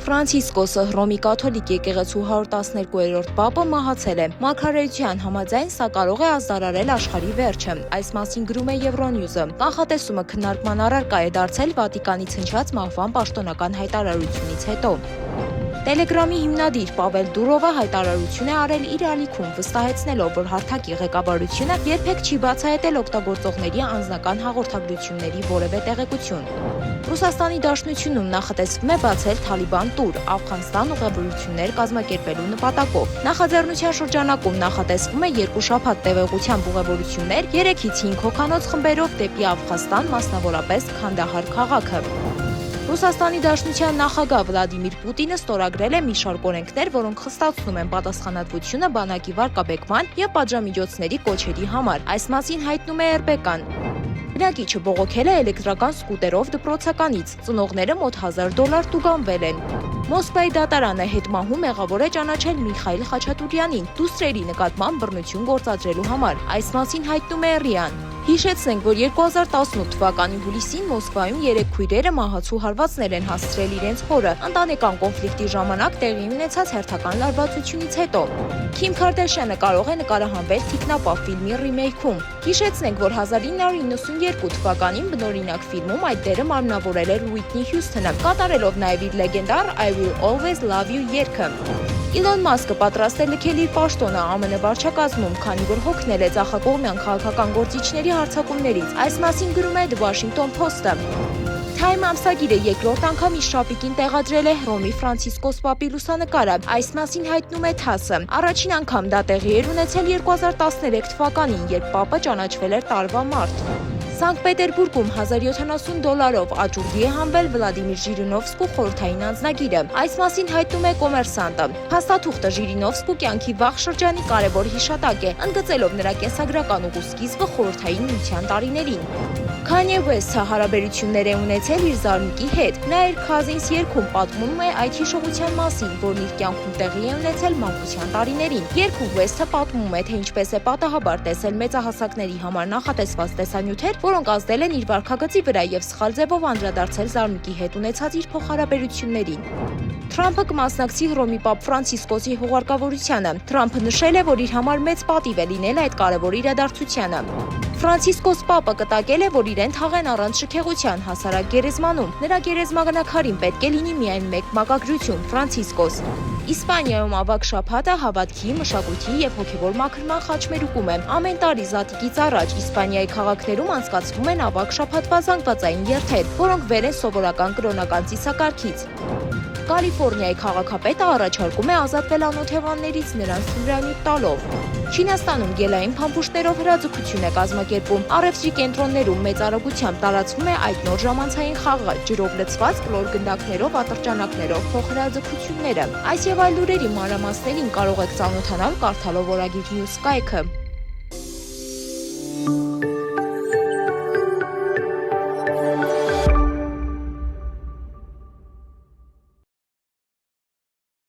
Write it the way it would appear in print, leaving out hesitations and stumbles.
Ֆրանցիսկոսը Հռոմի կաթոլիկ եկեղեցու 112-րդ պապը մահացել է։ Մարգարեության համաձայն սա կարող է ազդարարել աշխարհի վերջը։ Այս մասին գրում է Euronews-ը։ Կանխատեսումը քննարկման առարկա է դարձել Վատիկանից հնչած մահվան պաշտոնական հայտարարությունից հետո։ Տելեգրամի հիմնադիր Պավել Դուրովը հայտարարություն է արել իր ալիքում, վստահեցնելով, որ հարթակի ղեկավարությունը երբեք չի բացահայտել օգտագործողների անձնական հաղորդագրությունների որևէ տեղեկություն։ Ռուսաստանի Դաշնությունում նախատեսվում է բացել Թալիբան տուր Աֆղանստան ուղևորություններ կազմակերպելու նպատակով։ Նախաձեռնության շրջանակում նախատեսվում է 2 շաբաթ տևողությամբ ուղևորություններ 3-ից 5 հոգանոց խմբերով դեպի Աֆղանստան, մասնավորապես Քանդահար քաղաքը։ Ռուսաստանի Դաշնության նախագահ Վլադիմիր Պուտինը ստորագրել է մի շարք օրենքներ, որոնք խստացնում են պատասխանատվությունը բանակի վարկաբեկման եւ պատժամիջոցների կոչերի համար։ Այս մասին հայտնում է RBK-ն։ Բնակիչը բողոքել է էլեկտրական սկուտերով դպրոցականից։ Ծնողները մոտ $1000 տուգանվել են։ Մոսկվայի դատարանը հետմահու մեղավոր է ճանաչել Միխայիլ Խաչատուրյանին դուստրերի նկատմամբ բռնություն գործադրելու համար։ Այս մասին հայտնում է ՌԻԱ-ն։ Հիշեցնենք, որ 2018 թվականի հուլիսին Մոսկվայում 3 քույրերը մահացու հարվածներ են հասցրել իրենց հորը ընտանեկան կոնֆլիկտի ժամանակ տեղի ունեցած հերթական լարվածությունից հետո։ Քիմ Քարդաշյանը կարող է նկարահանվել Թիկնապահ ֆիլմի ռիմեյքում։ Հիշեցնենք, որ 1992 թվականին բնօրինակ ֆիլմում այդ դերը մարմնավորել էր Ուիթնի Հյուսթոնը, կատարելով նաև իր լեգենդար I Will Always Love You երգը։ Իլոն Մասկը պատրաստ է լքել իր պաշտոնը ԱՄՆ վարչակազմում, քանի որ հոգնել է ձախակողմյան քաղաքական գործիչների հարձակումներից։ Այս մասին գրում է The Washington Post-ը։ Time ամսագիրը երկրորդ անգամ իր շապիկին տեղադրել է Հռոմի Ֆրանցիսկոս պապի լուսանկարը։ Այս մասին հայտնում է TASS-ը։ Առաջին անգամ դա տեղի էր ունեցել 2013 թվականին, երբ պապը ճանաչվել էր տարվա մարտ։ Սանկտ Պետերբուրգում $1070 աճուրդի է հանվել Վլադիմիր Ժիրինովսկու խորհրդային անձնագիրը։ Այս մասին հայտնում է Կոմերսանտը։ Փաստաթուղթը Ժիրինովսկու կյանքի վաղ շրջանի կարևոր հիշատակ է, ընդգծելով նրա կենսագրական ուղու սկիզբը խորհրդային միության տարիներին։ Քանյե Ուեսթը հարաբերություններ է ունեցել իր զարմիկի հետ։ Նա իր Cousins երգում պատմում է այդ հիշողության մասին, որն իր կյանքում տեղի է ունեցել մանկության տարիներին։ Երգում Ուեսթը պատմում է, թե ինչպես է պատահաբար տեսել մեծահասակների համար նախատեսված տեսանյութեր, որոնք ազդել են իր վարքագծի վրա եւ սխալ ձևով անդրադարձել զարմիկի հետ ունեցած իր փոխհարաբերություններին։ Թրամփը կմասնակցի Հռոմի պապ Ֆրանցիսկոսի հուղարկավորությանը։ Թրամփը նշել է, որ իր համար մեծ պատիվ է լինել այդ կարևոր իրադարձությանը։ Ֆրանցիսկոս պապը կտակել է, որ իրեն թաղեն առանց շքեղության հասարակ գերեզմանում։ Նրա գերեզմագնակարին պետք է լինի միայն մեկ մակագրություն՝ Ֆրանցիսկոս։ Իսպանիայում ավագ շաբաթը հավատքի, մշակույթի եւ հոգեվոր մաքրման խաչմերուկում է։ Ամեն տարի Զատիկից առաջ Իսպանիայի քաղաքներում անցկացվում են ավագ շաբաթվա զանգվածային երթեր, որոնք վեր են սովորական կրոնական ծիսակարգից։ Կալիֆոռնիայի քաղաքապետը առաջարկում է ազատվել անօթևաններից նրանց թմրանյութ տալով։ Չինաստանում գելային փամփուշտներով հրաձգություն է կազմակերպում։ Առևտրի կենտրոններում մեծ արագությամբ տարածվում է այդ նոր ժամանցային խաղը՝ ջրով լցված կլոր գնդակներով, ատրճանակներով փոխհրաձգությունները։ Այս եւ այլ լուրերի մանրամասներին կարող եք ծանոթանալ կարդալով Օրագիր News կայքը։